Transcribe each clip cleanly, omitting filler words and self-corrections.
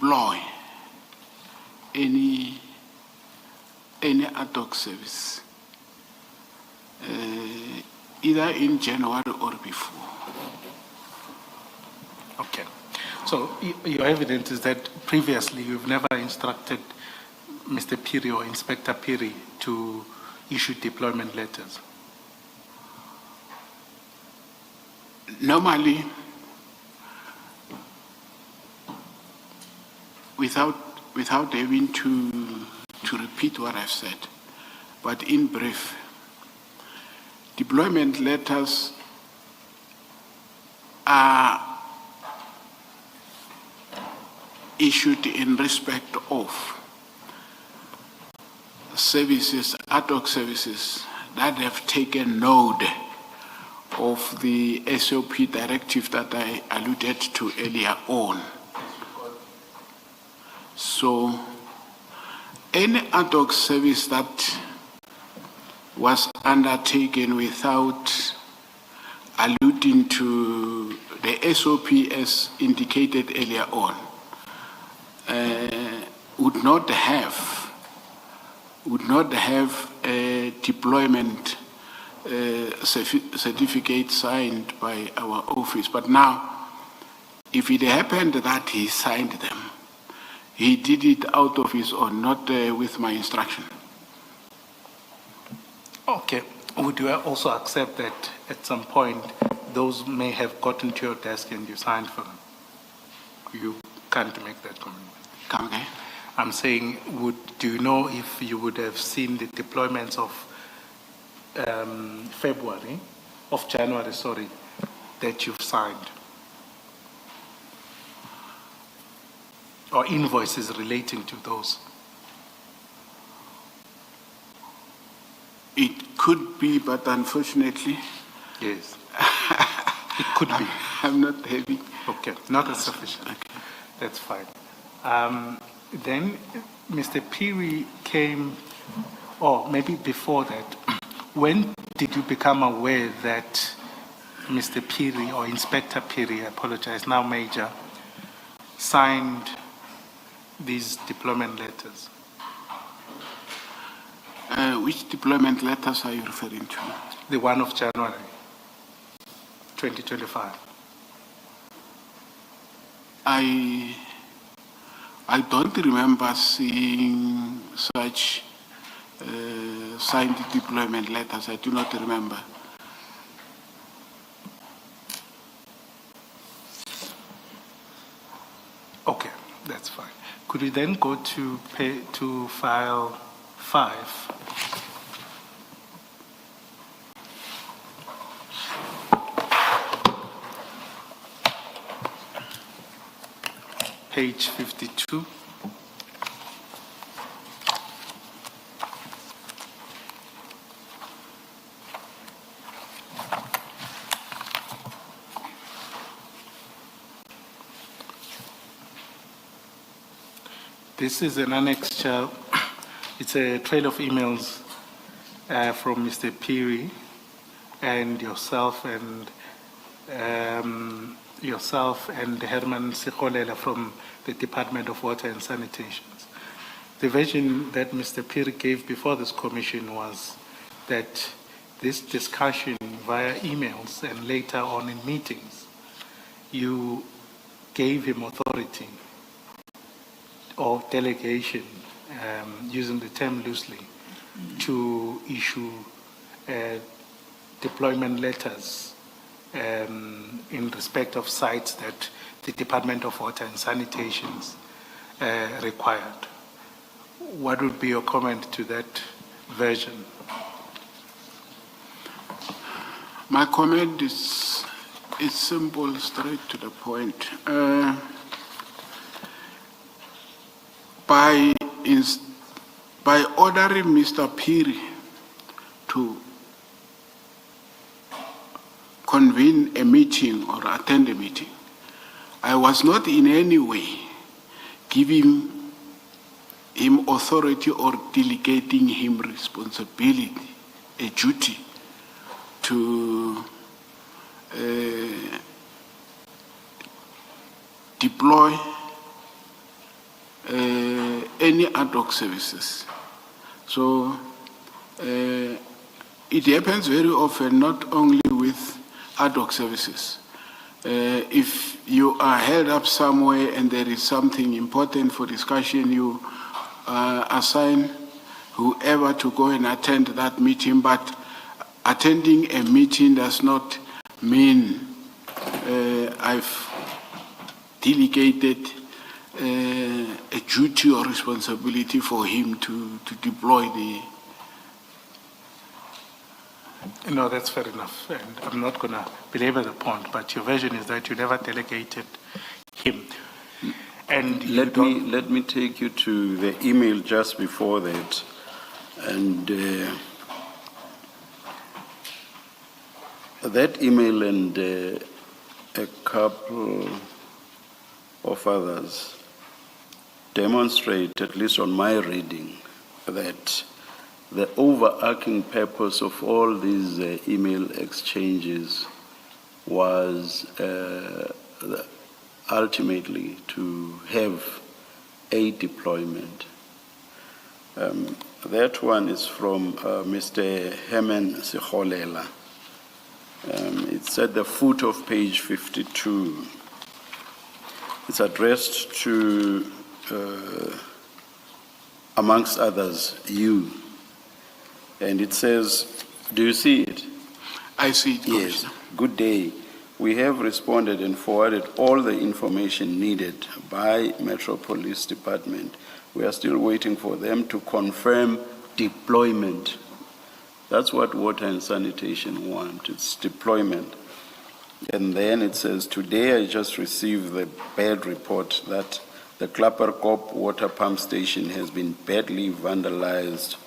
deploy any ad hoc service, either in January or before. Okay. So your evidence is that previously you've never instructed Mr. Piri or Inspector Piri to issue deployment letters? Normally, without having to repeat what I've said, but in brief, deployment letters are issued in respect of services, ad hoc services that have taken note of the SOP directive that I alluded to earlier on. So any ad hoc service that was undertaken without alluding to the SOP as indicated earlier on would not have a deployment certificate signed by our office. But now, if it happened that he signed them, he did it out of his own, not with my instruction. Okay. Would you also accept that at some point those may have gotten to your desk and you signed for them? You can't make that comment. Come again? I'm saying, do you know if you would have seen the deployments of January, sorry, that you've signed? Or invoices relating to those? It could be, but unfortunately, yes, it could be. I'm not having. Okay, not as sufficient. Okay. That's fine. Then Mr. Piri came, or maybe before that, when did you become aware that Mr. Piri or Inspector Piri, I apologize, now Major, signed these deployment letters? Which deployment letters are you referring to? The one of January 2025. I don't remember seeing such signed deployment letters. I do not remember. Okay, that's fine. Could we then go to file 5? Page 52. This is an annexure. It's a trail of emails from Mr. Piri and yourself and Herman Sikholela from the Department of Water and Sanitation. The version that Mr. Piri gave before this commission was that this discussion via emails and later on in meetings, you gave him authority or delegation, using the term loosely, to issue deployment letters in respect of sites that the Department of Water and Sanitation required. What would be your comment to that version? My comment is simple, straight to the point. By ordering Mr. Piri to convene a meeting or attend a meeting, I was not in any way giving him authority or delegating him responsibility, a duty to deploy any ad hoc services. So it happens very often, not only with ad hoc services. If you are held up somewhere and there is something important for discussion, you assign whoever to go and attend that meeting, but attending a meeting does not mean I've delegated a duty or responsibility for him to deploy the... No, that's fair enough. And I'm not going to belabor the point, but your version is that you never delegated him. And Let me take you to the email just before that. And that email and a couple of others demonstrate, at least on my reading, that the overarching purpose of all these email exchanges was ultimately to have a deployment. That one is from Mr. Herman Sikholela. It's at the foot of page 52. It's addressed to, amongst others, you. And it says, do you see it? I see it. Yes. Good day. We have responded and forwarded all the information needed by Metro Police Department. We are still waiting for them to confirm deployment. That's what water and sanitation want. It's deployment. And then it says, today I just received the bad report that the Klapperkop water pump station has been badly vandalized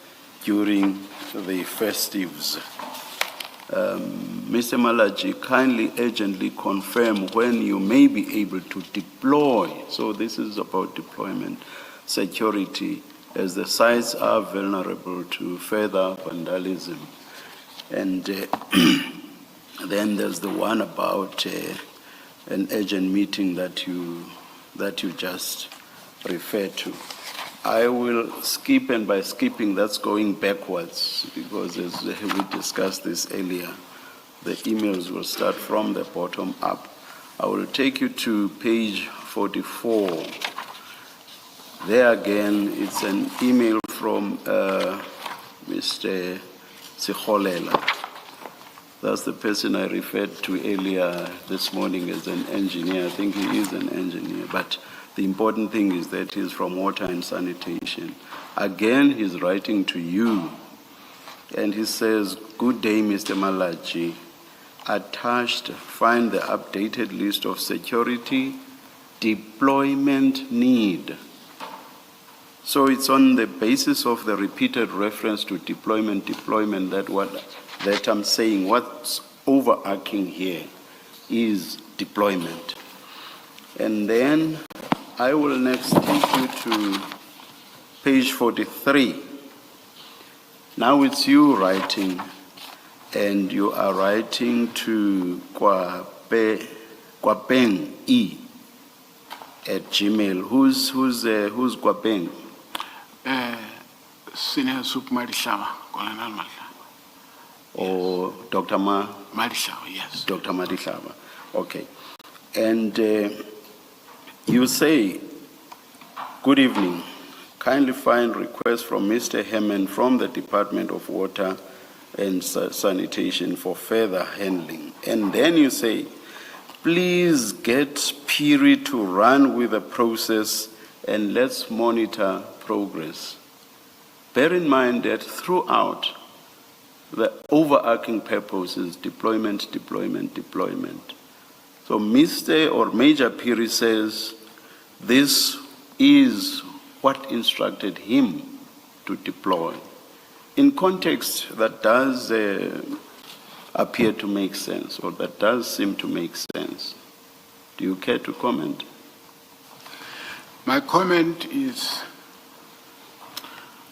during the festives. Mr. Malachi, kindly urgently confirm when you may be able to deploy. So this is about deployment, security, as the sites are vulnerable to further vandalism. And then there's the one about an urgent meeting that you just referred to. I will skip, and by skipping, that's going backwards, because as we discussed this earlier, the emails will start from the bottom up. I will take you to page 44. There again, it's an email from Mr. Sikholela. That's the person I referred to earlier this morning as an engineer. I think he is an engineer, but the important thing is that he's from water and sanitation. Again, he's writing to you, and he says, good day, Mr. Malachi. Attached, find the updated list of security deployment need. So it's on the basis of the repeated reference to deployment, that I'm saying what's overarching here is deployment. And then I will next take you to page 43. Now it's you writing, and you are writing to Kwapeng E at Gmail. Who's Kwapeng? Senior Sup Madishawa, Colonel Madla. Or Dr. Madishawa, yes. Dr. Madishawa. Okay. And you say, good evening. Kindly find request from Mr. Herman from the Department of Water and Sanitation for further handling. And then you say, please get Piri to run with the process and let's monitor progress. Bear in mind that throughout, the overarching purpose is deployment, deployment, deployment. So Mr. or Major Piri says this is what instructed him to deploy. In context, that does appear to make sense, or that does seem to make sense. Do you care to comment? My comment is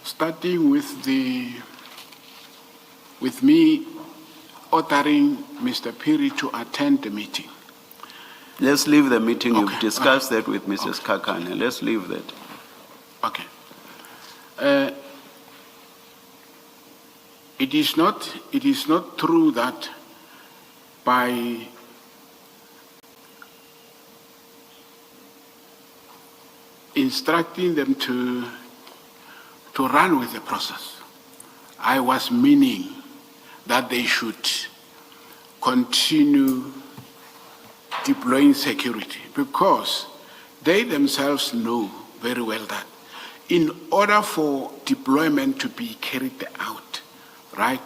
starting with me ordering Mr. Piri to attend the meeting. Let's leave the meeting. Okay. You've discussed that with Mrs. Kakane. Let's leave that. Okay. It is not true that by instructing them to run with the process, I was meaning that they should continue deploying security, because they themselves know very well that in order for deployment to be carried out, right,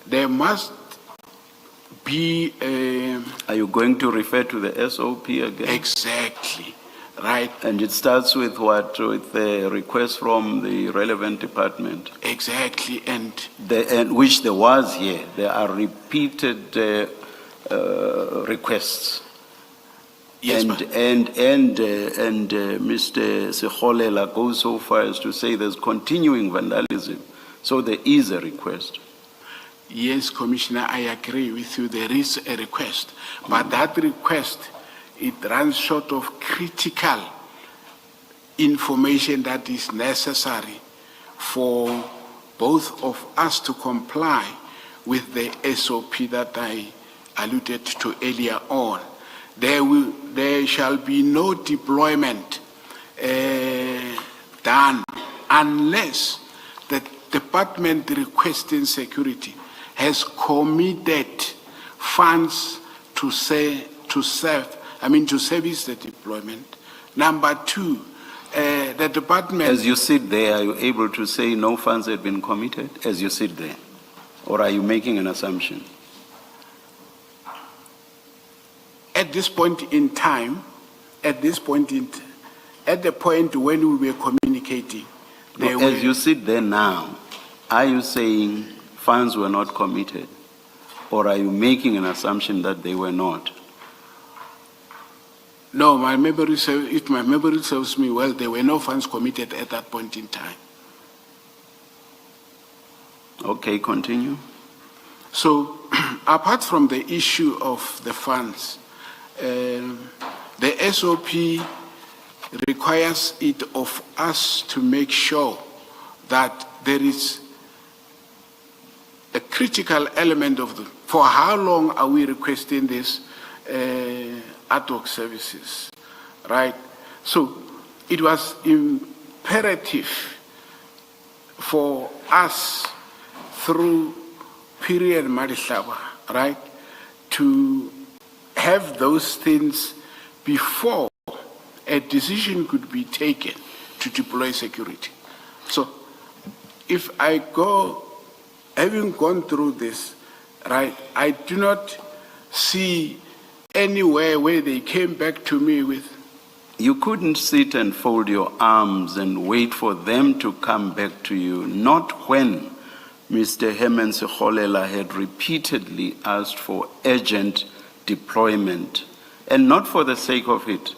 there must be a... Are you going to refer to the SOP again? Exactly, right? And it starts with what? With the request from the relevant department? Exactly, and Which there was here. There are repeated requests. yes, And Mr. Sekholela goes so far as to say there's continuing vandalism. So there is a request. yes, Commissioner, I agree with you. There is a request, but that request, it runs short of critical information that is necessary for both of us to comply with the SOP that I alluded to earlier on. There shall be no deployment done unless the department requesting security has committed funds to service the deployment. Number two, the department... As you sit there, are you able to say no funds have been committed as you sit there? Or are you making an assumption? At this point in time, at the point when we were communicating, As you sit there now, are you saying funds were not committed? Or are you making an assumption that they were not? No, if my memory serves me well, there were no funds committed at that point in time. Okay, continue. So, apart from the issue of the funds, the SOP requires it of us to make sure that there is a critical element of for how long are we requesting this ad hoc services, right? So it was imperative for us through period Madlanga, right, to have those things before a decision could be taken to deploy security. So if I go, having gone through this, right, I do not see anywhere where they came back to me with... You couldn't sit and fold your arms and wait for them to come back to you, not when Mr. Herman Sekholela had repeatedly asked for urgent deployment, and not for the sake of it.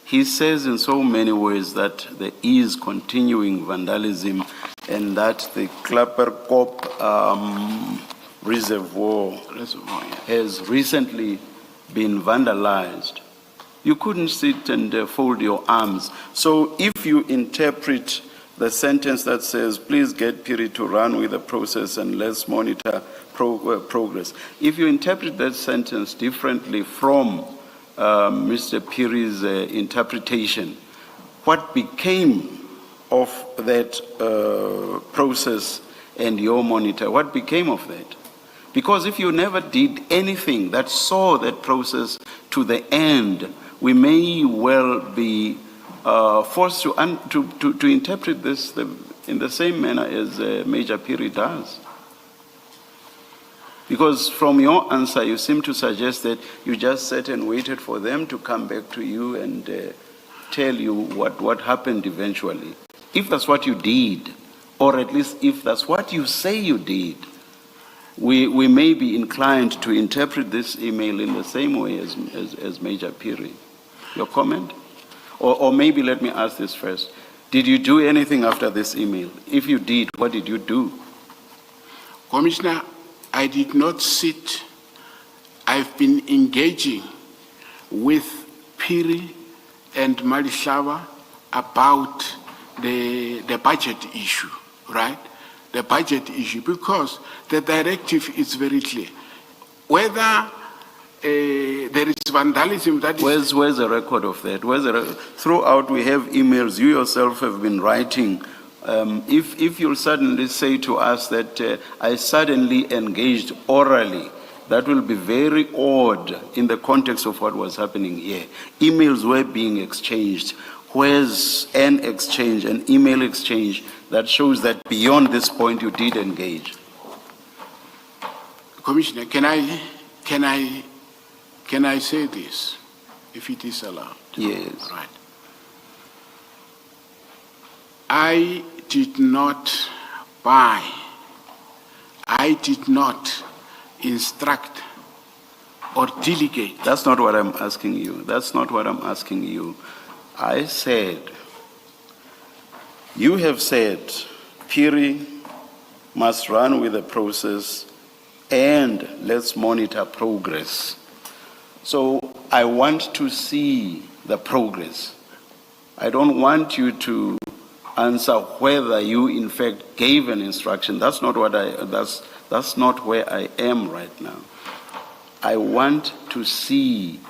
He says in so many ways that there is continuing vandalism and that the Klapperkop reservoir has recently been vandalized. You couldn't sit and fold your arms. So if you interpret the sentence that says, please get Piri to run with the process and let's monitor progress. If you interpret that sentence differently from Mr. Piri's interpretation, what became of that process and your monitor, what became of that? Because if you never did anything that saw that process to the end, we may well be forced to interpret this in the same manner as Major Piri does. Because from your answer, you seem to suggest that you just sat and waited for them to come back to you and tell you what happened eventually. If that's what you did, or at least if that's what you say you did, we may be inclined to interpret this email in the same way as Major Piri. Your comment? Or maybe let me ask this first. Did you do anything after this email? If you did, what did you do? Commissioner, I did not sit. I've been engaging with Piri and Madlanga about the budget issue, right? The budget issue, because the directive is very clear. Whether there is vandalism that is... Where's the record of that? Throughout we have emails, you yourself have been writing. If you'll suddenly say to us that I suddenly engaged orally, that will be very odd in the context of what was happening here. Emails were being exchanged. Where's an exchange, an email exchange that shows that beyond this point you did engage? Commissioner, can I say this, if it is allowed? Yes. All right. I did not buy, I did not instruct or delegate. That's not what I'm asking you. That's not what I'm asking you. I said, you have said, Piri must run with the process and let's monitor progress. So I want to see the progress. I don't want you to answer whether you in fact gave an instruction. That's not what that's not where I am right now. I want to see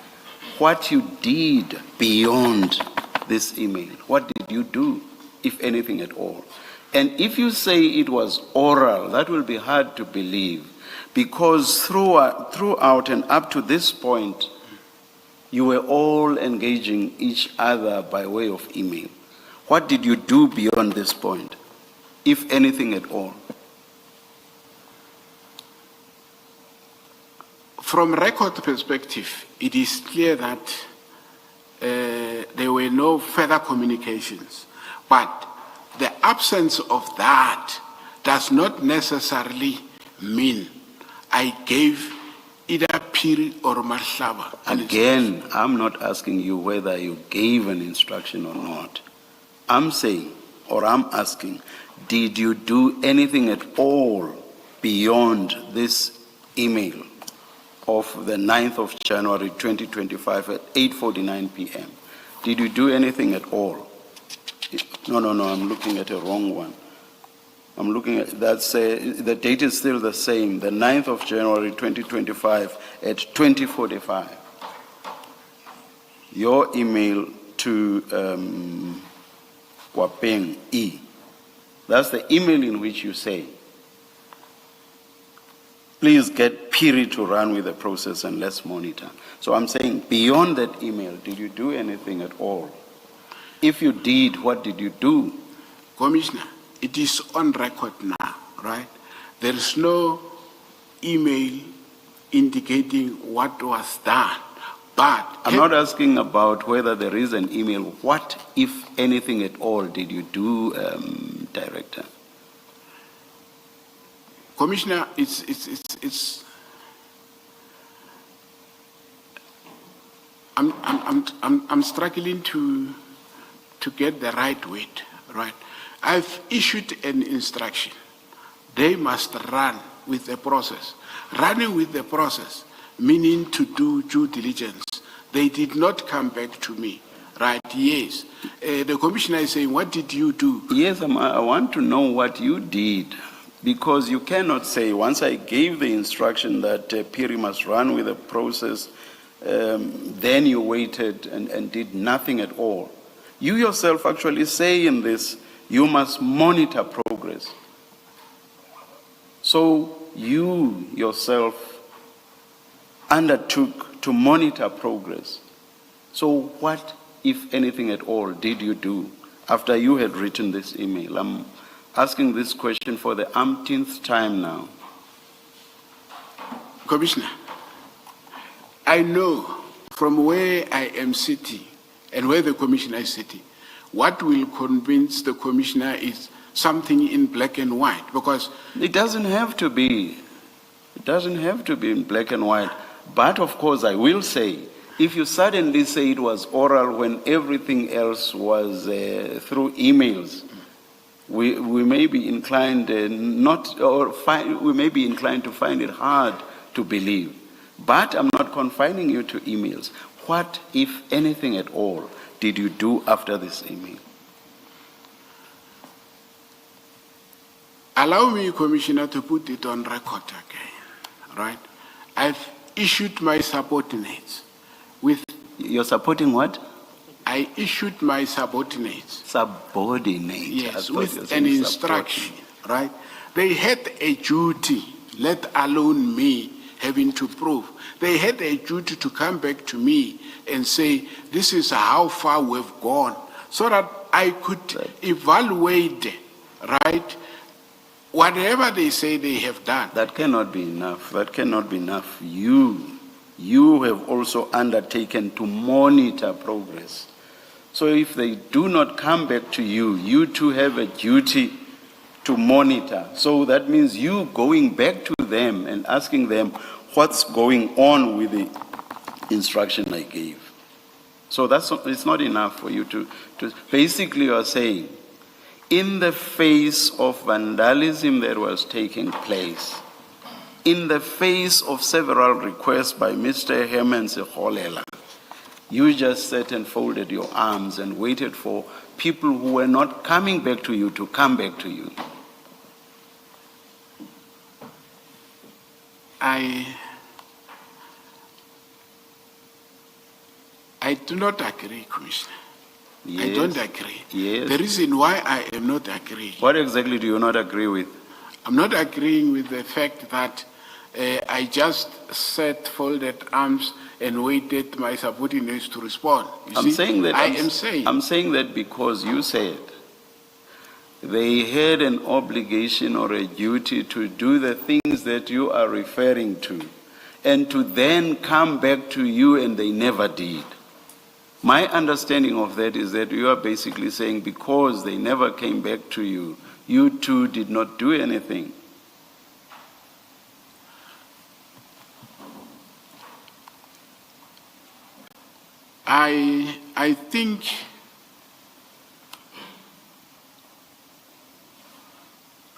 what you did beyond this email. What did you do, if anything at all? And if you say it was oral, that will be hard to believe, because throughout and up to this point, you were all engaging each other by way of email. What did you do beyond this point, if anything at all? From record perspective, it is clear that there were no further communications. But the absence of that does not necessarily mean I gave either Piri or Mahlaba. Again, I'm not asking you whether you gave an instruction or not. I'm saying, or I'm asking, did you do anything at all beyond this email of the 9th of January 2025 at 8:49 p.m.? Did you do anything at all? No, I'm looking at a wrong one. I'm looking at, the date is still the same, the 9th of January 2025 at 20:45. Your email to Wapeng E. That's the email in which you say, please get Piri to run with the process and let's monitor. So I'm saying, beyond that email, did you do anything at all? If you did, what did you do? Commissioner, it is on record now, right? There is no email indicating what was done. But I'm not asking about whether there is an email. What, if anything at all, did you do, Director? Commissioner, I'm struggling to get the right weight, right? I've issued an instruction. They must run with the process. Running with the process, meaning to do due diligence. They did not come back to me, right? Yes. The commissioner is saying, what did you do? Yes, I want to know what you did. Because you cannot say, once I gave the instruction that Piri must run with the process, then you waited and did nothing at all. You yourself actually say in this, you must monitor progress. So you yourself undertook to monitor progress. So what, if anything at all, did you do after you had written this email? I'm asking this question for the umpteenth time now. Commissioner, I know from where I am sitting and where the commissioner is sitting, what will convince the commissioner is something in black and white, because it doesn't have to be. It doesn't have to be in black and white. But of course, I will say, if you suddenly say it was oral when everything else was through emails, we may be inclined we may be inclined to find it hard to believe. But I'm not confining you to emails. What, if anything at all, did you do after this email? Allow me, Commissioner, to put it on record again, right? I've issued my subordinates with, You're supporting what? I issued my subordinates, Subordinate. I yes, thought you were with an saying instruction, right? They had a duty, let alone me having to prove. They had a duty to come back to me and say, this is how far we've gone, so that I could evaluate, right, whatever they say they have done. That cannot be enough. That cannot be enough. You have also undertaken to monitor progress. So if they do not come back to you, you too have a duty to monitor. So that means you going back to them and asking them what's going on with the instruction I gave. So it's not enough for you to basically you are saying, in the face of vandalism that was taking place, in the face of several requests by Mr. Herman Sekgolela, you just sat and folded your arms and waited for people who were not coming back to you to come back to you. I do not agree, Commissioner. I Yes. don't agree. Yes. The reason why I am not agreeing, What exactly do you not agree with? I'm not agreeing with the fact that I just sat, folded arms, and waited my subordinates to respond. You I'm see, saying that I'm saying that because you said they had an obligation or a duty to do the things that you are referring to, and to then come back to you, and they never did. My understanding of that is that you are basically saying because they never came back to you, you too did not do anything. I think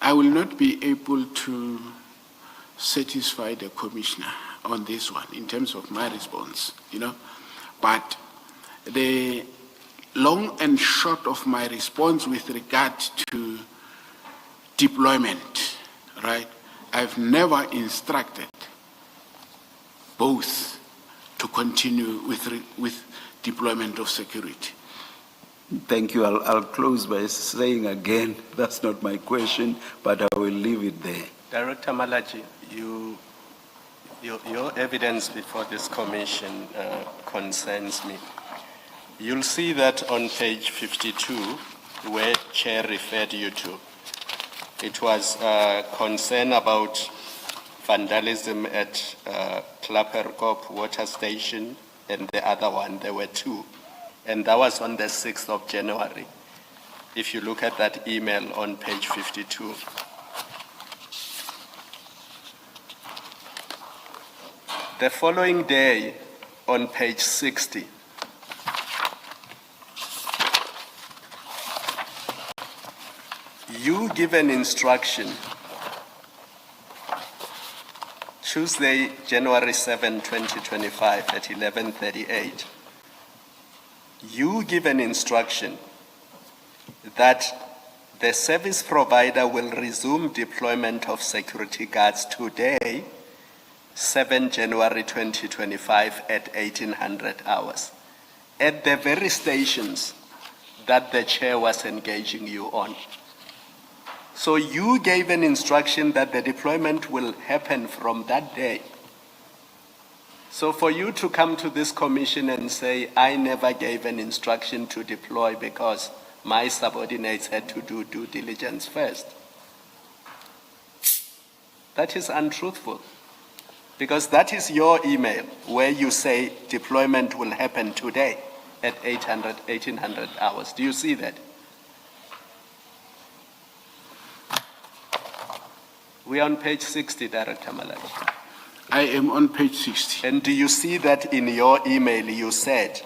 I will not be able to satisfy the commissioner on this one in terms of my response, but the long and short of my response with regard to deployment, right? I've never instructed both to continue with deployment of security. Thank you. I'll close by saying again, that's not my question, but I will leave it there. Director Malachi, your evidence before this commission concerns me. You'll see that on page 52, where Chair referred you to, it was concern about vandalism at Klaperkop water station, and the other one, there were two. And that was on the 6th of January. If you look at that email on page 52. The following day, on page 60, you give an instruction, Tuesday, January 7, 2025 at 11:38. You give an instruction that the service provider will resume deployment of security guards today, 7 January 2025 at 1800 hours, at the very stations that the chair was engaging you on. So you gave an instruction that the deployment will happen from that day. So for you to come to this commission and say, I never gave an instruction to deploy because my subordinates had to do due diligence first, that is untruthful. Because that is your email where you say deployment will happen today at 1800 hours. Do you see that? We are on page 60, Director Malachi. I am on page 60. And do you see that in your email you said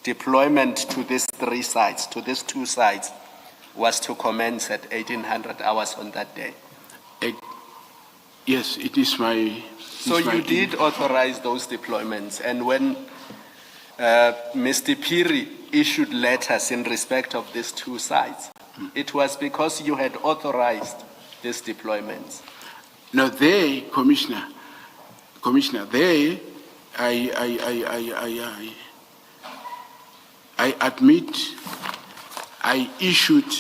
deployment to these three sites, to these two sites, was to commence at 1800 hours on that day? Yes, it is my... So you did authorize those deployments, and when Mr. Phiri issued letters in respect of these two sites, it was because you had authorized these deployments? No, they, Commissioner, they, I admit I issued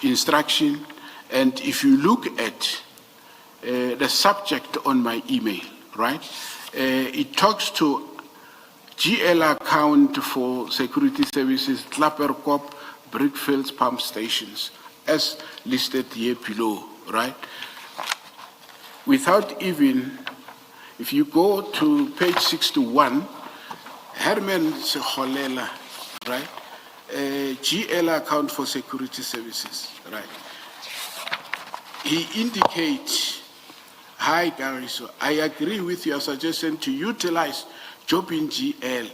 instruction, and if you look at the subject on my email, right, it talks to GL account for security services, Klapperkop, Brickfields pump stations, as listed here below, right? Without even, if you go to page 61, Herman Sekholela, right? GL account for security services, right? He indicates, hi Gary, so I agree with your suggestion to utilize job in GL.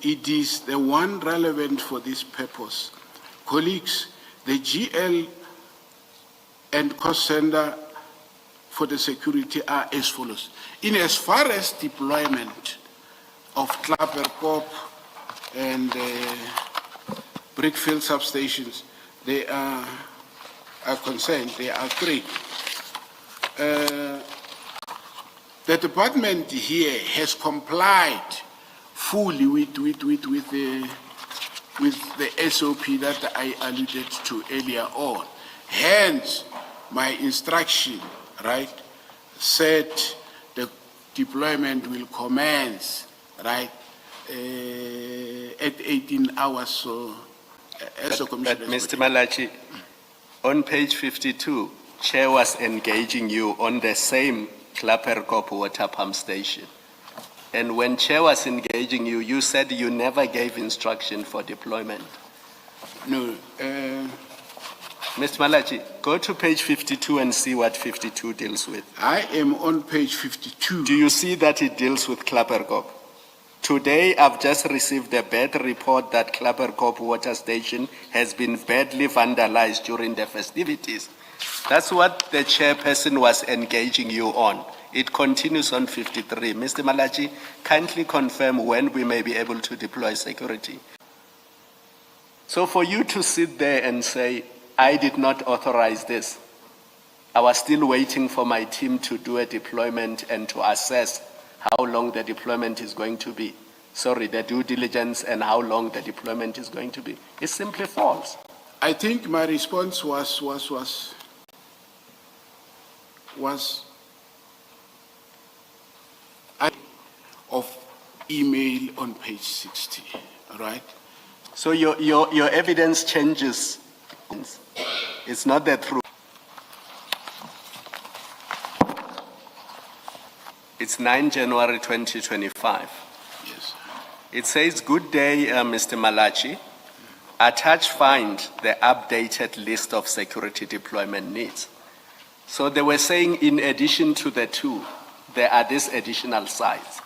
It is the one relevant for this purpose. Colleagues, the GL and cost center for the security are as follows. In as far as deployment of Klapperkop and Brickfield substations, they are concerned, there are three. The department here has complied fully with the SOP that I alluded to earlier on. Hence, my instruction, right, said the deployment will commence, right, at 18 hours. So, as a commissioner. But Mr. Malachi, on page 52, Chair was engaging you on the same Klapperkop water pump station. And when Chair was engaging you, you said you never gave instruction for deployment. No. Mr. Malachi, go to page 52 and see what 52 deals with. I am on page 52. Do you see that it deals with Klapperkop? Today, I've just received a bad report that Klapperkop water station has been badly vandalized during the festivities. That's what the chairperson was engaging you on. It continues on 53. Mr. Malachi, kindly confirm when we may be able to deploy security. So for you to sit there and say, I did not authorize this, I was still waiting for my team to do a deployment and to assess how long the deployment is going to be. Sorry, the due diligence and how long the deployment is going to be. It's simply false. I think my response was of email on page 60, right? So your evidence changes. It's not the truth. It's 9 January 2025. Yes. It says, good day, Mr. Malachi. Attached find the updated list of security deployment needs. So they were saying in addition to the two, there are these additional sites.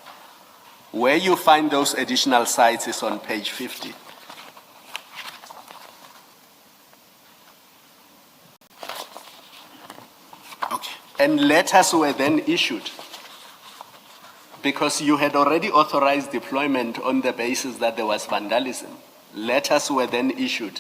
Where you find those additional sites is on page 50. Okay. And letters were then issued because you had already authorized deployment on the basis that there was vandalism. Letters were then issued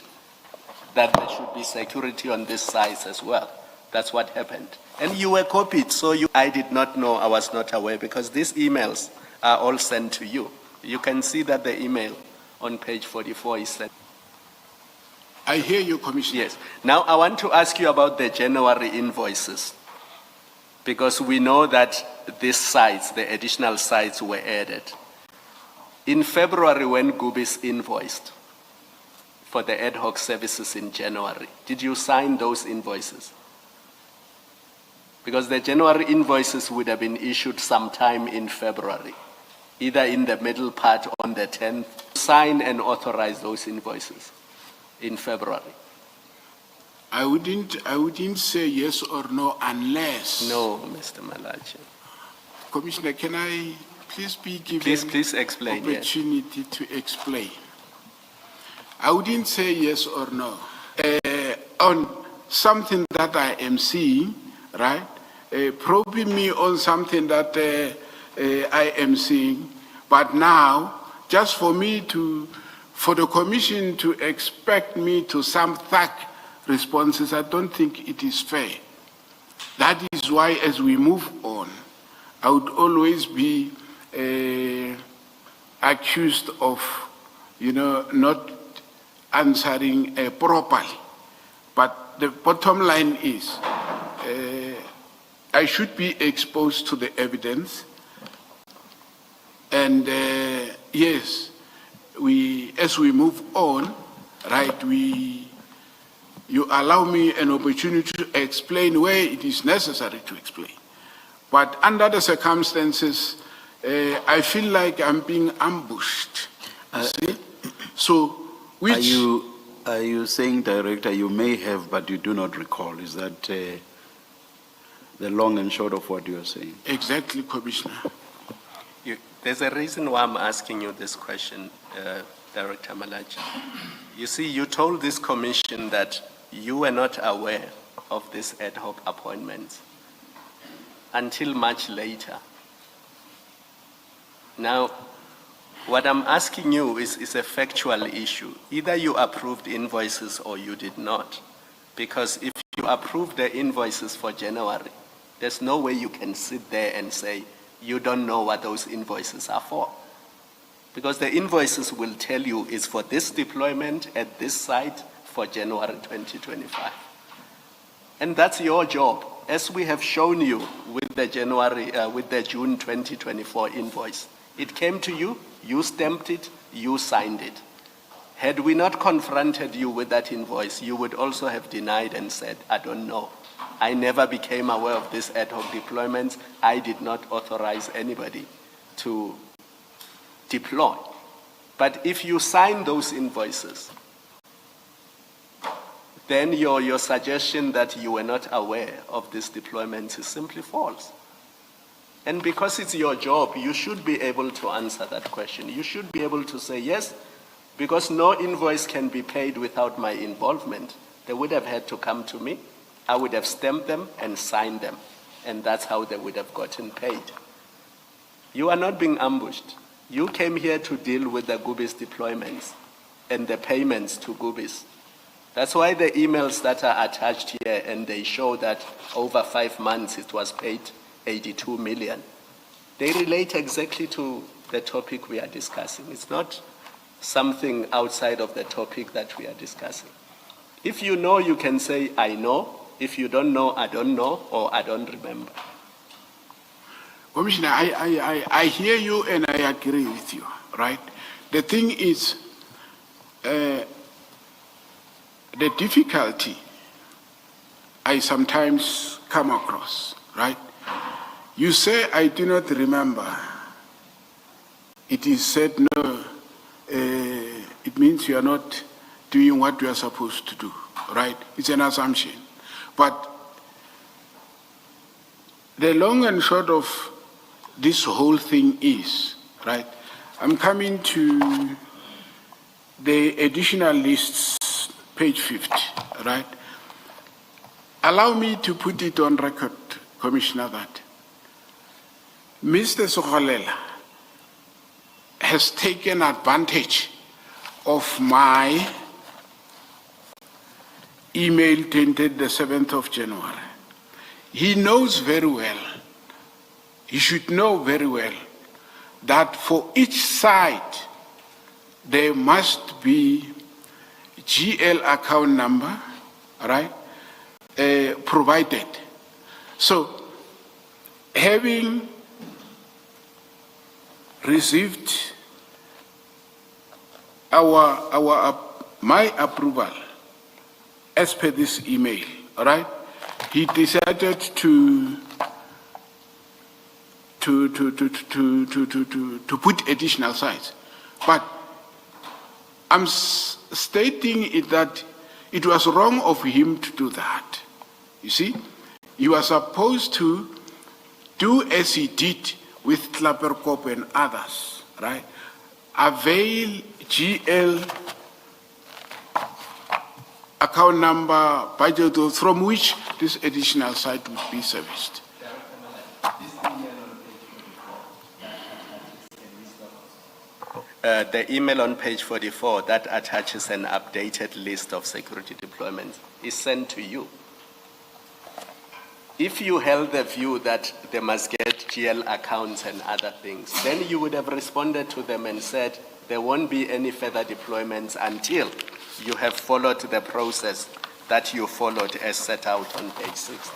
that there should be security on this site as well. That's what happened. And you were copied, so I did not know, I was not aware, because these emails are all sent to you. You can see that the email on page 44 is sent. I hear you, Commissioner. Yes. Now I want to ask you about the January invoices, because we know that these sites, the additional sites, were added. In February, when Gubis invoiced for the ad hoc services in January, did you sign those invoices? Because the January invoices would have been issued sometime in February, either in the middle part on the 10th. Sign and authorize those invoices in February. I wouldn't say yes or no unless. No, Mr. Malachi. Commissioner, can I please be given Please explain. Yes. opportunity to explain? I wouldn't say yes or no. On something that I am seeing, right? Probing me on something that I am seeing, but now, just for the commission to expect me to some thug responses, I don't think it is fair. That is why, as we move on, I would always be accused of, not answering properly. But the bottom line is, I should be exposed to the evidence. And yes, as we move on, right, you allow me an opportunity to explain where it is necessary to explain. But under the circumstances, I feel like I'm being ambushed. You see? So, which... Are you saying, Director, you may have, but you do not recall? Is that the long and short of what you are saying? Exactly, Commissioner. There's a reason why I'm asking you this question, Director Malachi. You see, you told this commission that you were not aware of this ad hoc appointments until much later. Now, what I'm asking you is a factual issue. Either you approved invoices or you did not. Because if you approved the invoices for January, there's no way you can sit there and say, you don't know what those invoices are for. Because the invoices will tell you it's for this deployment at this site for January 2025. And that's your job. As we have shown you with the June 2024 invoice, it came to you, you stamped it, you signed it. Had we not confronted you with that invoice, you would also have denied and said, I don't know. I never became aware of this ad hoc deployments. I did not authorize anybody to deploy. But if you sign those invoices, then your suggestion that you were not aware of this deployment is simply false. And because it's your job, you should be able to answer that question. You should be able to say, yes, because no invoice can be paid without my involvement. They would have had to come to me. I would have stamped them and signed them. And that's how they would have gotten paid. You are not being ambushed. You came here to deal with the Gubis deployments and the payments to Gubis. That's why the emails that are attached here, and they show that over 5 months it was paid 82 million. They relate exactly to the topic we are discussing. It's not something outside of the topic that we are discussing. If you know, you can say, I know. If you don't know, I don't know, or I don't remember. Commissioner, I hear you and I agree with you, right? The thing is, the difficulty I sometimes come across, right? You say, I do not remember. It is said, no, it means you are not doing what you are supposed to do, right? It's an assumption. But the long and short of this whole thing is, right, I'm coming to the additional lists, page 50, right? Allow me to put it on record, Commissioner, that Mr. Sokolela has taken advantage of my email dated the 7th of January. He knows very well, he should know very well, that for each site there must be GL account number, right, provided. So, having received my approval as per this email, all right, he decided to put additional sites. But I'm stating it that it was wrong of him to do that. You see, he was supposed to do as he did with Klaperkop and others, right? Avail GL account number budget from which this additional site would be serviced. The email on page 44 that attaches an updated list of security deployments is sent to you. if you held the view that they must get GL accounts and other things, then you would have responded to them and said there won't be any further deployments until you have followed the process that you followed as set out on page 60.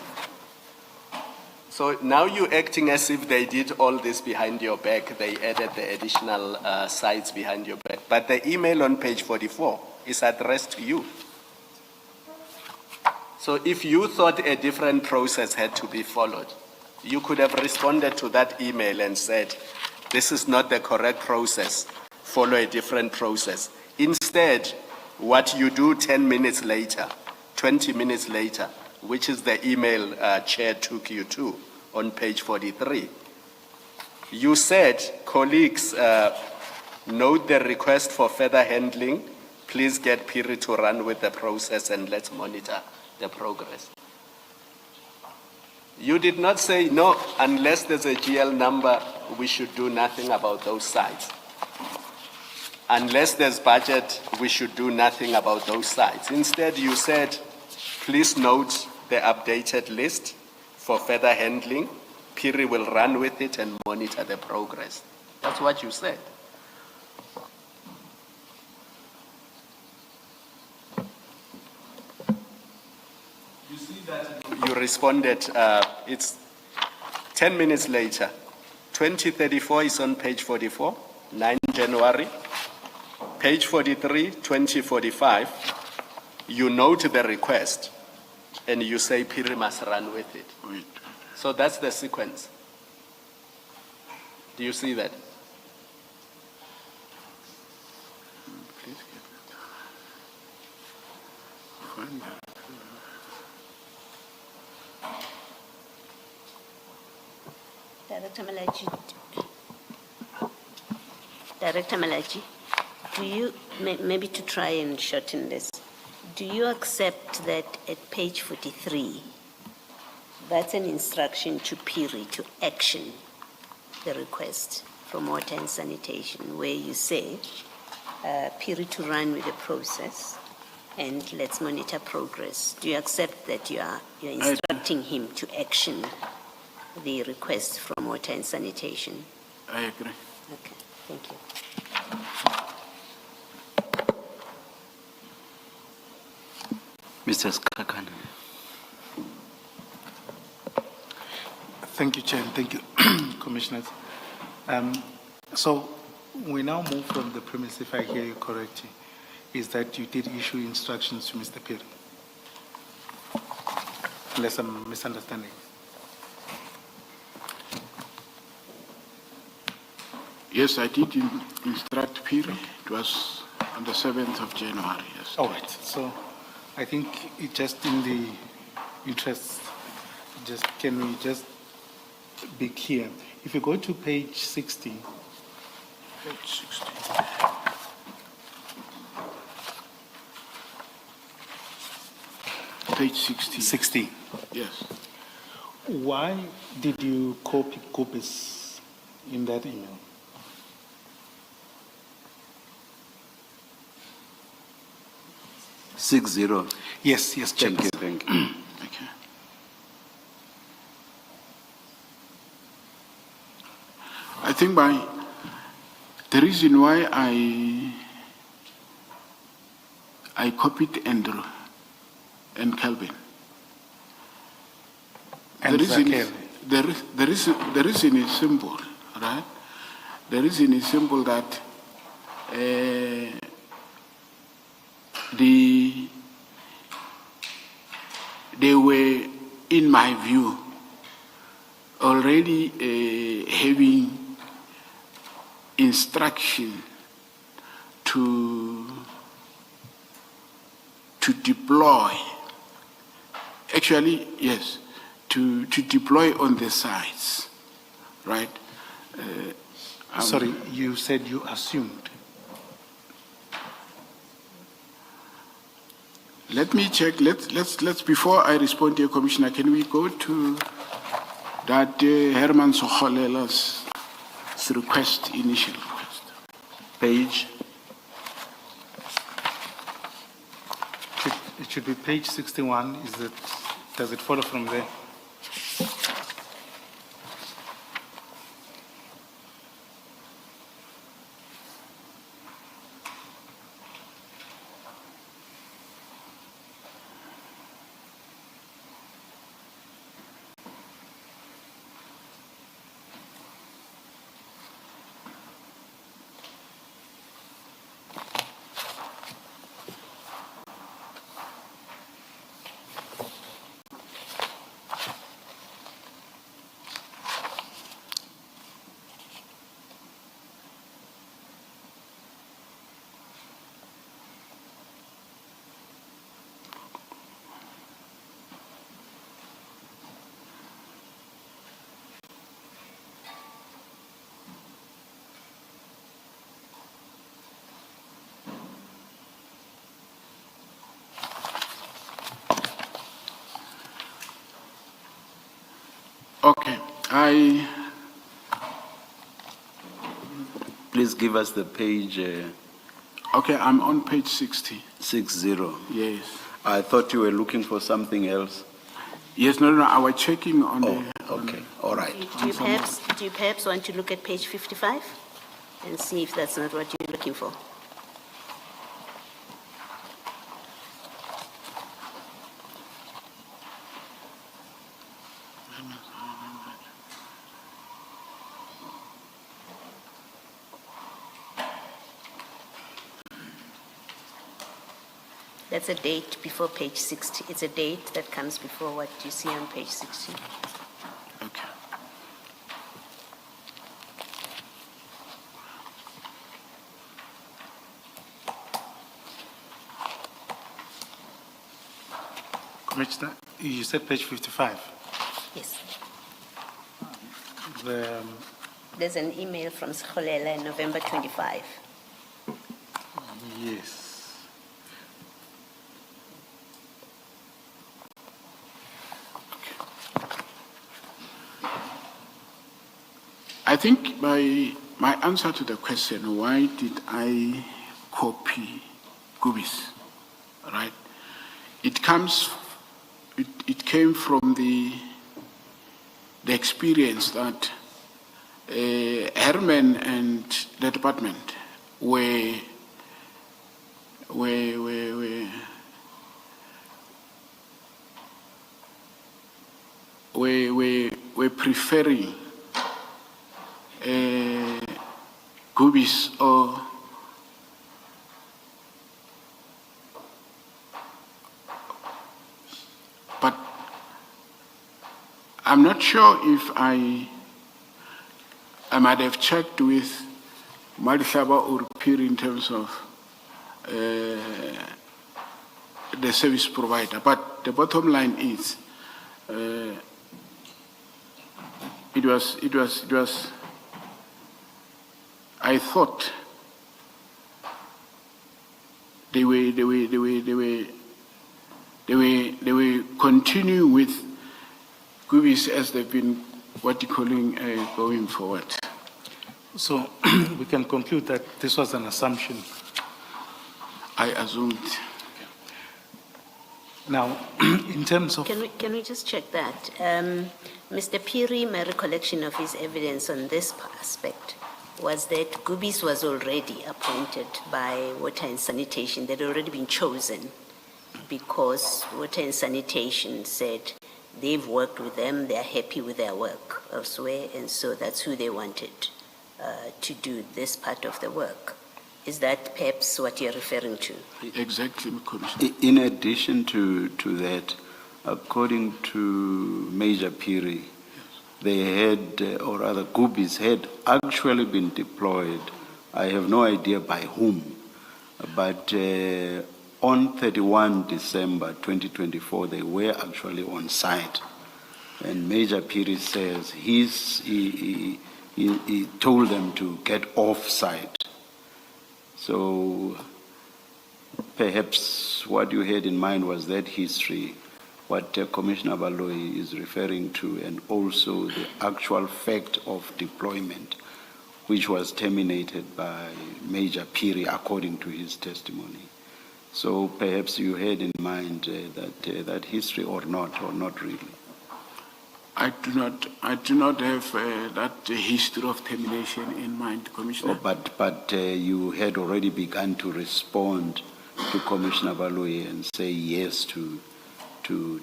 So now you're acting as if they did all this behind your back. They added the additional sites behind your back. But the email on page 44 is addressed to you. So if you thought a different process had to be followed, you could have responded to that email and said, this is not the correct process, follow a different process. Instead, what you do 10 minutes later, 20 minutes later, which is the email Chair took you to on page 43, you said, colleagues, note the request for further handling. Please get Piri to run with the process and let's monitor the progress. You did not say, no, unless there's a GL number, we should do nothing about those sites. Unless there's budget, we should do nothing about those sites. Instead, you said, please note the updated list for further handling. Piri will run with it and monitor the progress. That's what you said. You see that you responded, it's 10 minutes later. 2034 is on page 44, 9 January. Page 43, 2045, you note the request and you say Piri must run with it. Wait. So that's the sequence. Do you see that? Please get that. Find that. Director Malachi, do you, maybe to try and shorten this, do you accept that at page 43, that's an instruction to Piri to action the request from water and sanitation, where you say, Piri to run with the process and let's monitor progress. Do you accept that you're instructing him to action the request from water and sanitation? I agree. Okay, thank you. Mr. Skakana. Thank you, Chair, and thank you, Commissioners. So we now move from the premise, if I hear you correctly, is that you did issue instructions to Mr. Piri, unless I'm misunderstanding. Yes, I did instruct Piri. It was on the 7th of January, yes. All right, so I think it just in the interest, can we just be clear? If you go to page 60, Page 16. Page 16. 60, Yes. why did you copy Gopis in that email? Six zero. Yes, Chair. Thank you, thank you. Okay. I think the reason why I copied Andrew and Kelvin. And Zakir. The reason is simple, right? The reason is simple that they were, in my view, already having instruction to deploy. Actually, yes, to deploy on the sites, right? Sorry, you said you assumed. Let me check. Let's before I respond to your commissioner, can we go to that Herman Sokholela's request, initial request? Page. It should be page 61. Does it follow from there? Okay, Please give us the page okay, I'm on page 60. 60. Yes. I thought you were looking for something else. Yes, no, I was checking on Oh, the. okay, all right. Do you perhaps want to look at page 55 and see if that's not what you're looking for? That's a date before page 60. It's a date that comes before what you see on page 60. Okay. Commissioner, you said page 55. Yes. The, There's an email from Sikholela, November 25. yes. I think my answer to the question, why did I copy Gubis, right? It came from the experience that Herman and the department were preferring Gubis or but I'm not sure if I might have checked with Madlanga or Peer in terms of the service provider, but the bottom line is it was I thought they were continuing with Gubis as they've been what you calling going forward. So we can conclude that this was an assumption. I assumed. Now, in terms of... Can we just check that? Mr. Piri, my recollection of his evidence on this aspect was that Gubis was already appointed by Water and Sanitation. They'd already been chosen because Water and Sanitation said they've worked with them, they're happy with their work elsewhere, and so that's who they wanted to do this part of the work. Is that perhaps what you're referring to? Exactly, Commissioner. In addition to that, according to Major Piri, they had, or rather Gubis had actually been deployed. I have no idea by whom, but on 31 December 2024, they were actually on site. And Major Piri says he told them to get off site. So perhaps what you had in mind was that history, what Commissioner Baloyi is referring to, and also the actual fact of deployment, which was terminated by Major Piri according to his testimony. So perhaps you had in mind that history or not really. I do not have that history of termination in mind, Commissioner. Oh, but you had already begun to respond to Commissioner Baloyi and say yes to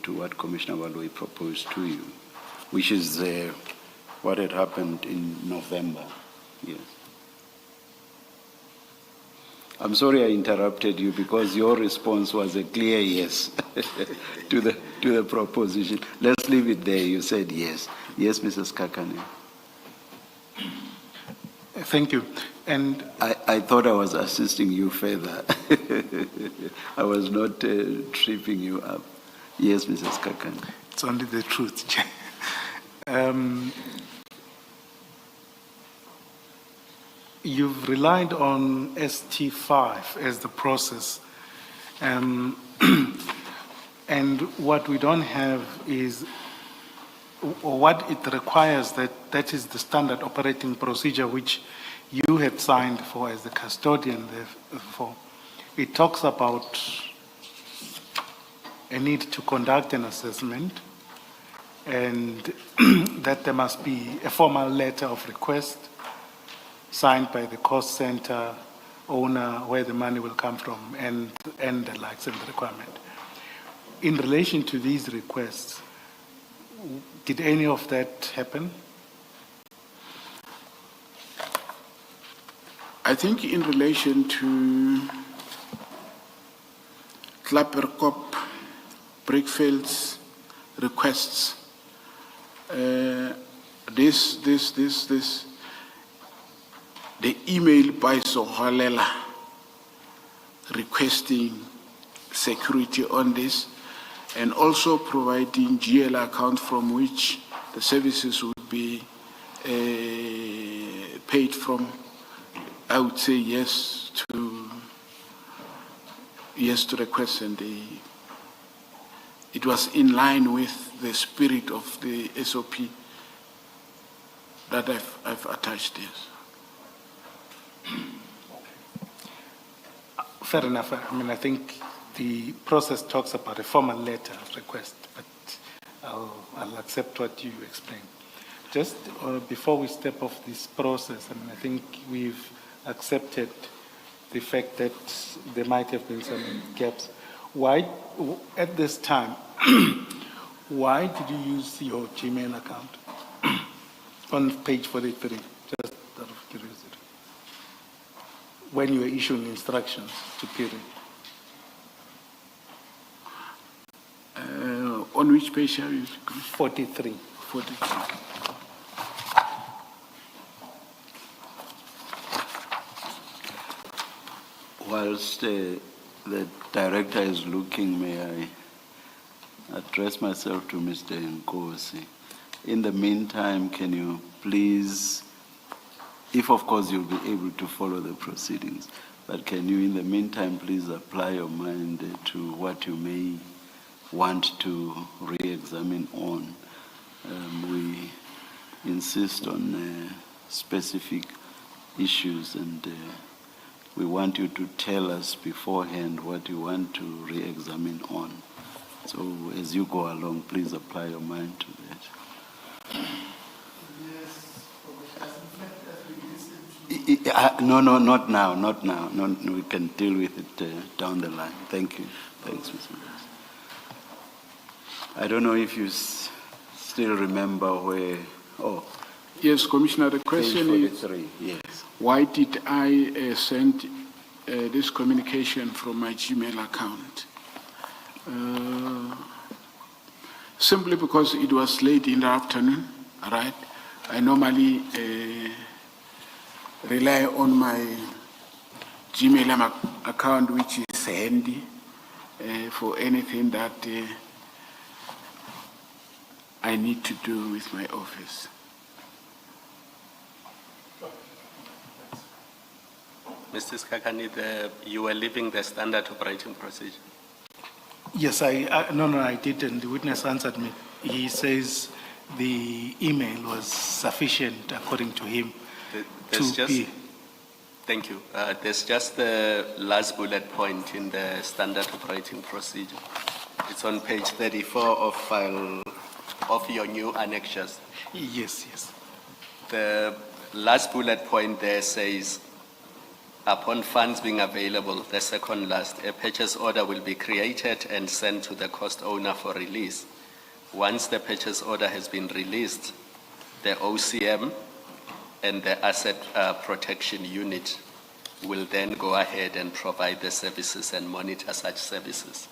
what Commissioner Baloyi proposed to you, which is what had happened in November. Yes. I'm sorry I interrupted you because your response was a clear yes to the proposition. Let's leave it there. You said yes. Yes, Mrs. Kakane. Thank you. And I thought I was assisting you further. I was not tripping you up. Yes, Mrs. Kakane. it's only the truth, Chair. You've relied on ST5 as the process. And what we don't have is what it requires, that is the standard operating procedure which you had signed for as the custodian therefore. It talks about a need to conduct an assessment and that there must be a formal letter of request signed by the cost center owner where the money will come from and the likes and the requirement. In relation to these requests, did any of that happen? I think in relation to Klapperkop, Brickfield's requests, the email by Sohalela requesting security on this and also providing GL account from which the services would be paid from, I would say yes to request, and it was in line with the spirit of the SOP that I've attached this. Fair enough. I mean, I think the process talks about a formal letter of request, but I'll accept what you explained. Just before we step off this process, I mean, I think we've accepted the fact that there might have been some gaps. Why, at this time, why did you use your Gmail account on page 43, just out of curiosity, when you were issuing instructions to Piri? On which page are you? 43. 43. Whilst the director is looking, may I address myself to Mr. Nkosi? In the meantime, can you please, if of course you'll be able to follow the proceedings, but can you in the meantime please apply your mind to what you may want to re-examine on? We insist on specific issues, and we want you to tell us beforehand what you want to re-examine on. So as you go along, please apply your mind to that. No, not now, not now. No, we can deal with it down the line. Thank you. Thanks, Mr. President. I don't know if you still remember where, Yes, Commissioner, the question page is, 43, yes. why did I send this communication from my Gmail account? Simply because it was late in the afternoon, right? I normally rely on my Gmail account, which is handy for anything that I need to do with my office. Mr. Skakani, you were leaving the standard operating procedure. Yes, no, I didn't. The witness answered me. He says the email was sufficient, according to him, Thank you. There's just the last bullet point in the standard operating procedure. It's on page 34 of file of your new annexures. Yes. The last bullet point there says, upon funds being available, the second last, a purchase order will be created and sent to the cost owner for release. Once the purchase order has been released, the OCM and the asset protection unit will then go ahead and provide the services and monitor such services.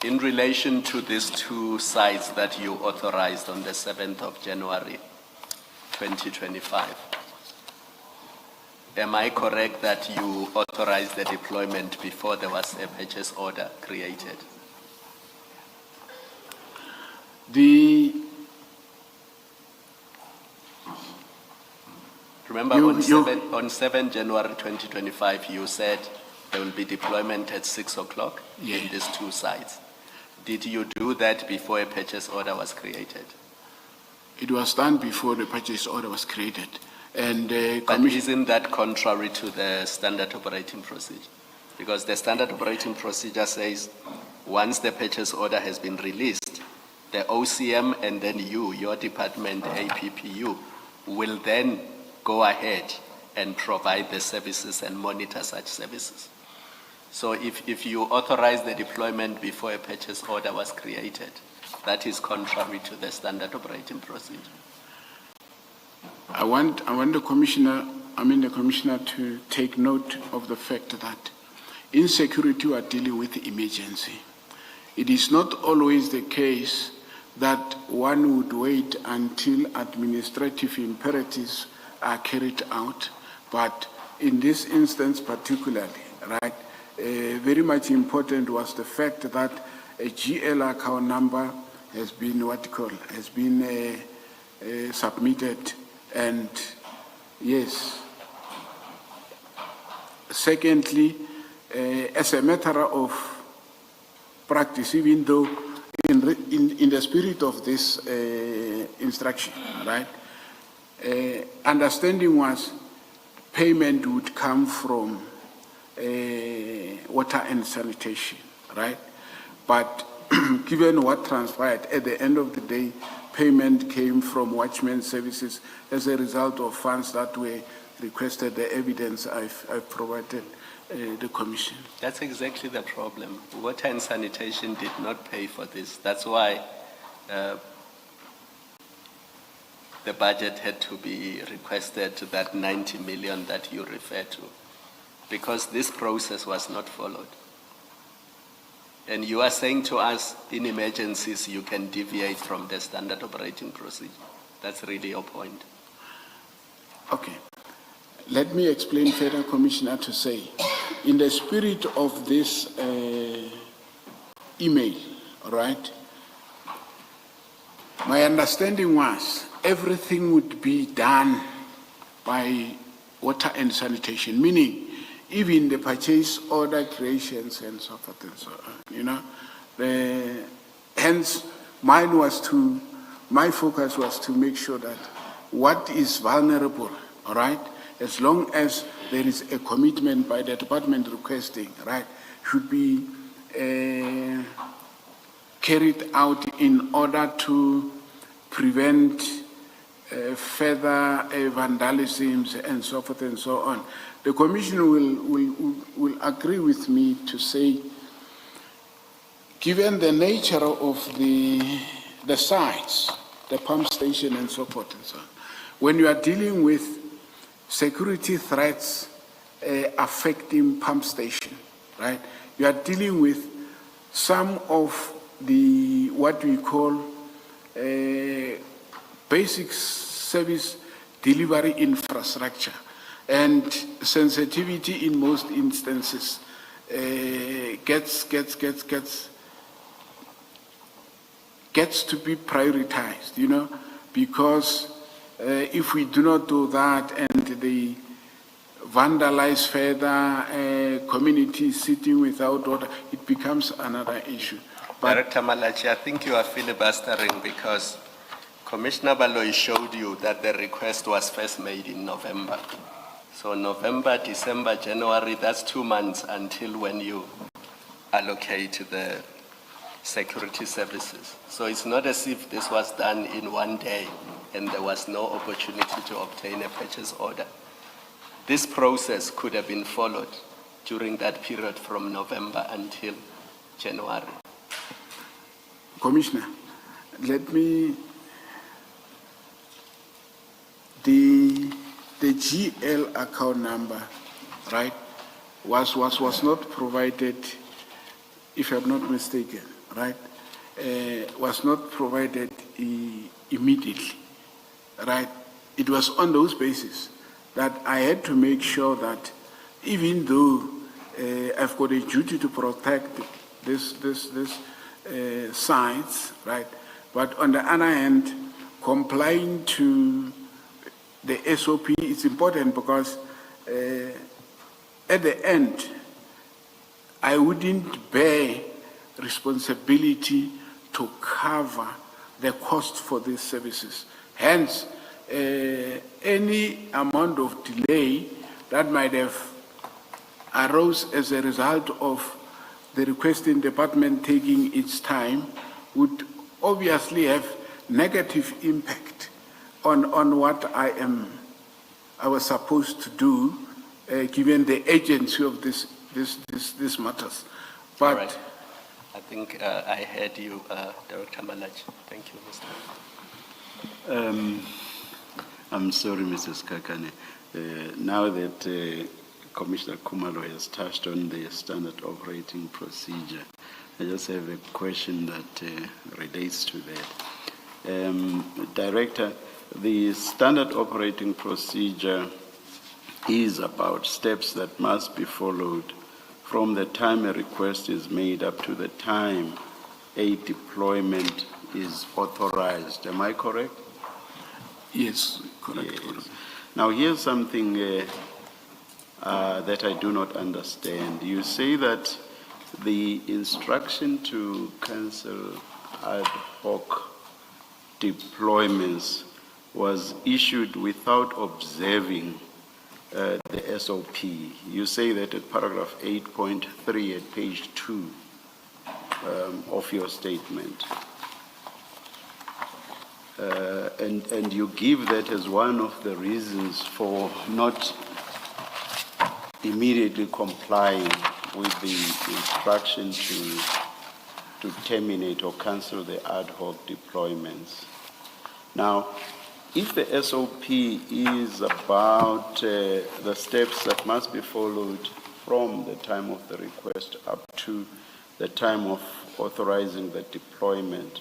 In relation to these two sites that you authorized on the 7th of January, 2025, am I correct that you authorized the deployment before there was a purchase order created? Remember, on 7 January 2025, you said there will be deployment at 6 o'clock in these two sites. Did you do that before a purchase order was created? It was done before the purchase order was created. And But isn't that contrary to the standard operating procedure? Because the standard operating procedure says, once the purchase order has been released, the OCM and then you, your department, APPU, will then go ahead and provide the services and monitor such services. So if you authorize the deployment before a purchase order was created, that is contrary to the standard operating procedure. I want the commissioner to take note of the fact that in security we are dealing with emergency. It is not always the case that one would wait until administrative imperatives are carried out, but in this instance particularly, right, very much important was the fact that a GL account number has been submitted, and yes. Secondly, as a matter of practice, even though in the spirit of this instruction, right, understanding was payment would come from water and sanitation, right? But given what transpired, at the end of the day, payment came from Watchman Services as a result of funds that were requested, the evidence I've provided the Commission. That's exactly the problem. Water and sanitation did not pay for this. That's why the budget had to be requested to that 90 million that you refer to, because this process was not followed. And you are saying to us, in emergencies, you can deviate from the standard operating procedure. That's really your point. Okay. Let me explain further, Commissioner, to say, in the spirit of this email, all right, my understanding was everything would be done by water and sanitation, meaning even the purchase order creations and so forth and so on, you know. Hence, my focus was to make sure that what is vulnerable, all right, as long as there is a commitment by the department requesting, right, should be carried out in order to prevent further vandalisms and so forth and so on. The Commission will agree with me to say, given the nature of the sites, the pump station and so forth and so on, when you are dealing with security threats affecting pump station, right, you are dealing with some of the, what we call basic service delivery infrastructure, and sensitivity in most instances gets to be prioritized, you know, because if we do not do that and they vandalize further communities sitting without water, it becomes another issue. But Director Malachi, I think you are filibustering because Commissioner Baloyi showed you that the request was first made in November. So November, December, January, that's 2 months until when you allocate the security services. So it's not as if this was done in one day and there was no opportunity to obtain a purchase order. This process could have been followed during that period from November until January. Commissioner, let me, the GL account number, right, was not provided, if I'm not mistaken, right, was not provided immediately, right. It was on those bases that I had to make sure that even though I've got a duty to protect this sites, right, but on the other hand, complying to the SOP is important because at the end, I wouldn't bear responsibility to cover the cost for these services. Hence, any amount of delay that might have arose as a result of the requesting department taking its time would obviously have negative impact on what I was supposed to do, given the urgency of this matters. But All right. I think I heard you, Director Malachi. Thank you, Mr. I'm sorry, Mrs. Kakane. Now that Commissioner Kumalo has touched on the standard operating procedure, I just have a question that relates to that. Director, the standard operating procedure is about steps that must be followed from the time a request is made up to the time a deployment is authorized. Am I correct? yes, correct. Yes. Now, here's something that I do not understand. You say that the instruction to cancel ad hoc deployments was issued without observing the SOP. You say that at paragraph 8.3 at page 2 of your statement. And you give that as one of the reasons for not immediately complying with the instruction to terminate or cancel the ad hoc deployments. Now, if the SOP is about the steps that must be followed from the time of the request up to the time of authorizing the deployment,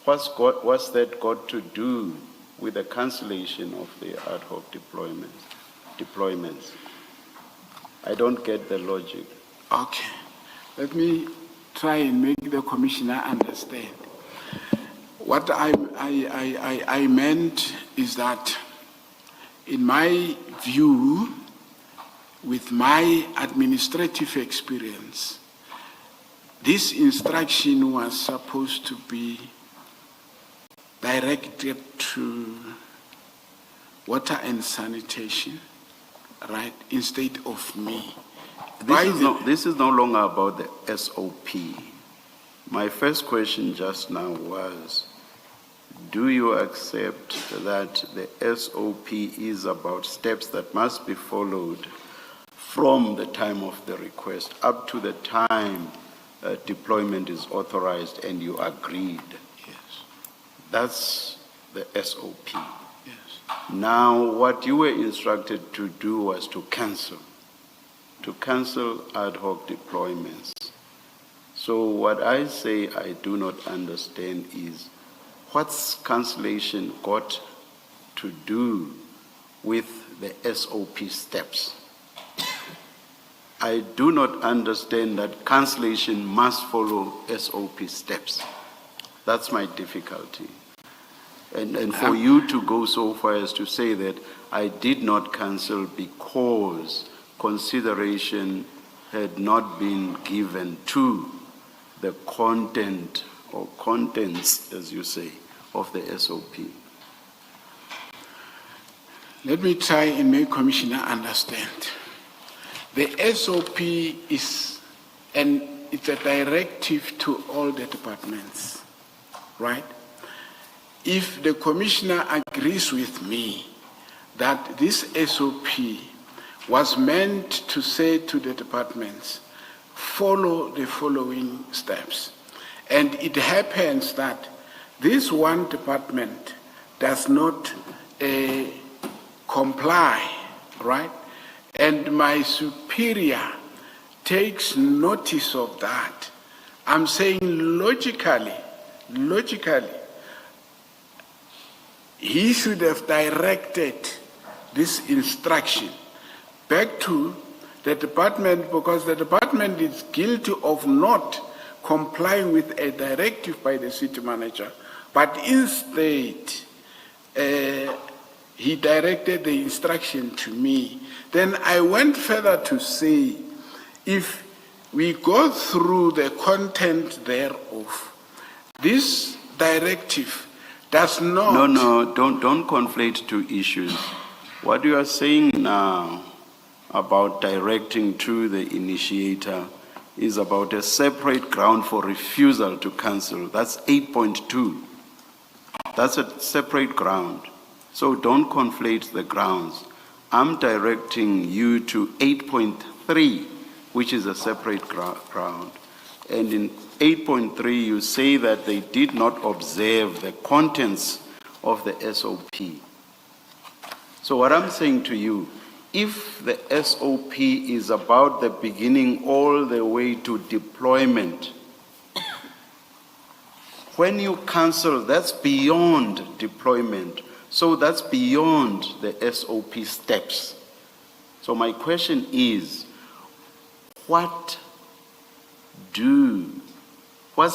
what's that got to do with the cancellation of the ad hoc deployments? I don't get the logic. Okay. Let me try and make the commissioner understand. What I meant is that, in my view, with my administrative experience, this instruction was supposed to be directed to water and sanitation, right, instead of me. This is no longer about the SOP. My first question just now was, do you accept that the SOP is about steps that must be followed from the time of the request up to the time deployment is authorized and you agreed? Yes. That's the SOP. Yes. Now, what you were instructed to do was to cancel ad hoc deployments. So what I say I do not understand is, what's cancellation got to do with the SOP steps? I do not understand that cancellation must follow SOP steps. That's my difficulty. And for you to go so far as to say that I did not cancel because consideration had not been given to the content or contents, as you say, of the SOP. Let me try and make Commissioner understand. The SOP it's a directive to all the departments, right? If the Commissioner agrees with me that this SOP was meant to say to the departments, follow the following steps, and it happens that this one department does not comply, right? And my superior takes notice of that. I'm saying logically, he should have directed this instruction back to the department, because the department is guilty of not complying with a directive by the city manager, but instead he directed the instruction to me. Then I went further to say, if we go through the content thereof, this directive does not. No, don't conflate two issues. What you are saying now about directing to the initiator is about a separate ground for refusal to cancel. That's 8.2. That's a separate ground. So don't conflate the grounds. I'm directing you to 8.3, which is a separate ground. And in 8.3, you say that they did not observe the contents of the SOP. So what I'm saying to you, if the SOP is about the beginning all the way to deployment, when you cancel, that's beyond deployment. So that's beyond the SOP steps. So my question is, what's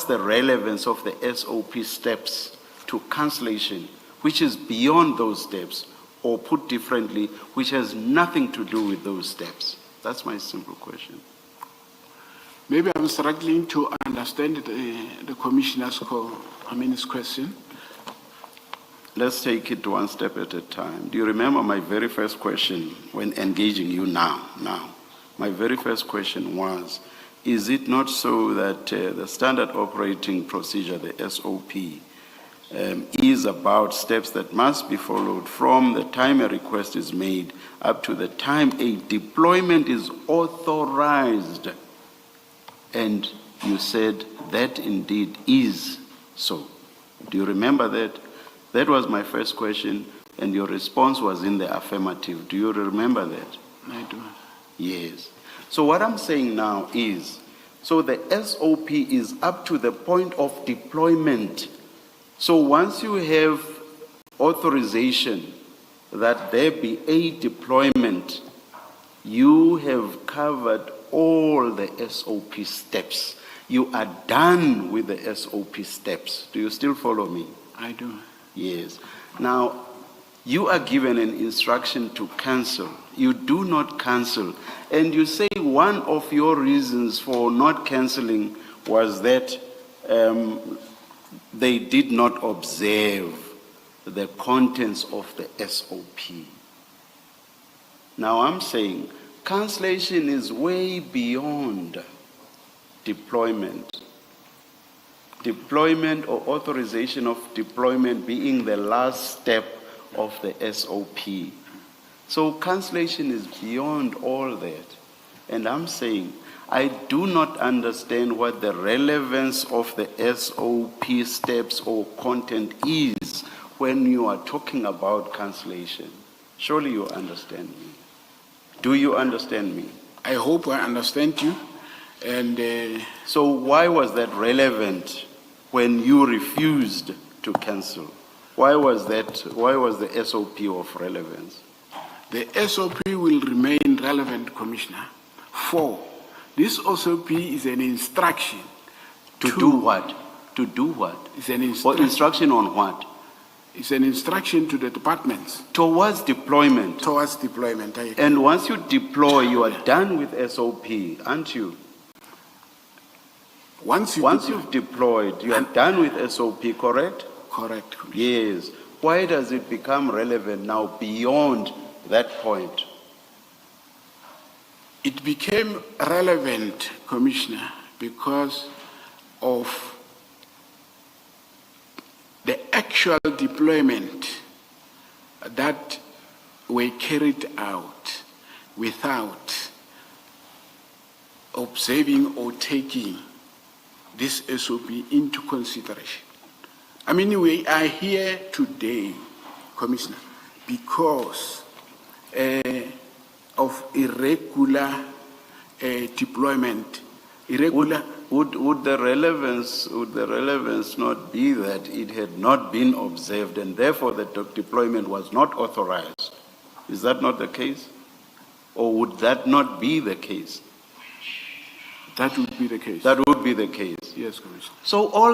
the relevance of the SOP steps to cancellation, which is beyond those steps, or put differently, which has nothing to do with those steps? That's my simple question. Maybe I'm struggling to understand the commissioner's his question. Let's take it one step at a time. Do you remember my very first question when engaging you now? My very first question was, is it not so that the standard operating procedure, the SOP, is about steps that must be followed from the time a request is made up to the time a deployment is authorized? And you said that indeed is so. Do you remember that? That was my first question, and your response was in the affirmative. Do you remember that? I do. Yes. So what I'm saying now is, so the SOP is up to the point of deployment. So once you have authorization that there be a deployment, you have covered all the SOP steps. You are done with the SOP steps. Do you still follow me? I do. Yes. Now, you are given an instruction to cancel. You do not cancel. And you say one of your reasons for not canceling was that they did not observe the contents of the SOP. Now I'm saying cancellation is way beyond deployment. Deployment or authorization of deployment being the last step of the SOP. So cancellation is beyond all that. And I'm saying I do not understand what the relevance of the SOP steps or content is when you are talking about cancellation. Surely you understand me. Do you understand me? I hope I understand you. And so why was that relevant when you refused to cancel? Why was the SOP of relevance? The SOP will remain relevant, Commissioner. 4, this SOP is an instruction. To do what? To do what? It's an instruction on what? It's an instruction to the departments. Towards deployment. Towards deployment. And once you deploy, you are done with SOP, aren't you? Once you've deployed, you are done with SOP, correct? Correct. Yes. Why does it become relevant now beyond that point? It became relevant, Commissioner, because of the actual deployment that were carried out without observing or taking this SOP into consideration. I mean, we are here today, Commissioner, because of irregular deployment. Would the relevance not be that it had not been observed and therefore the deployment was not authorized? Is that not the case? Or would that not be the case? That would be the case. That would be the case. Yes, Commissioner. So all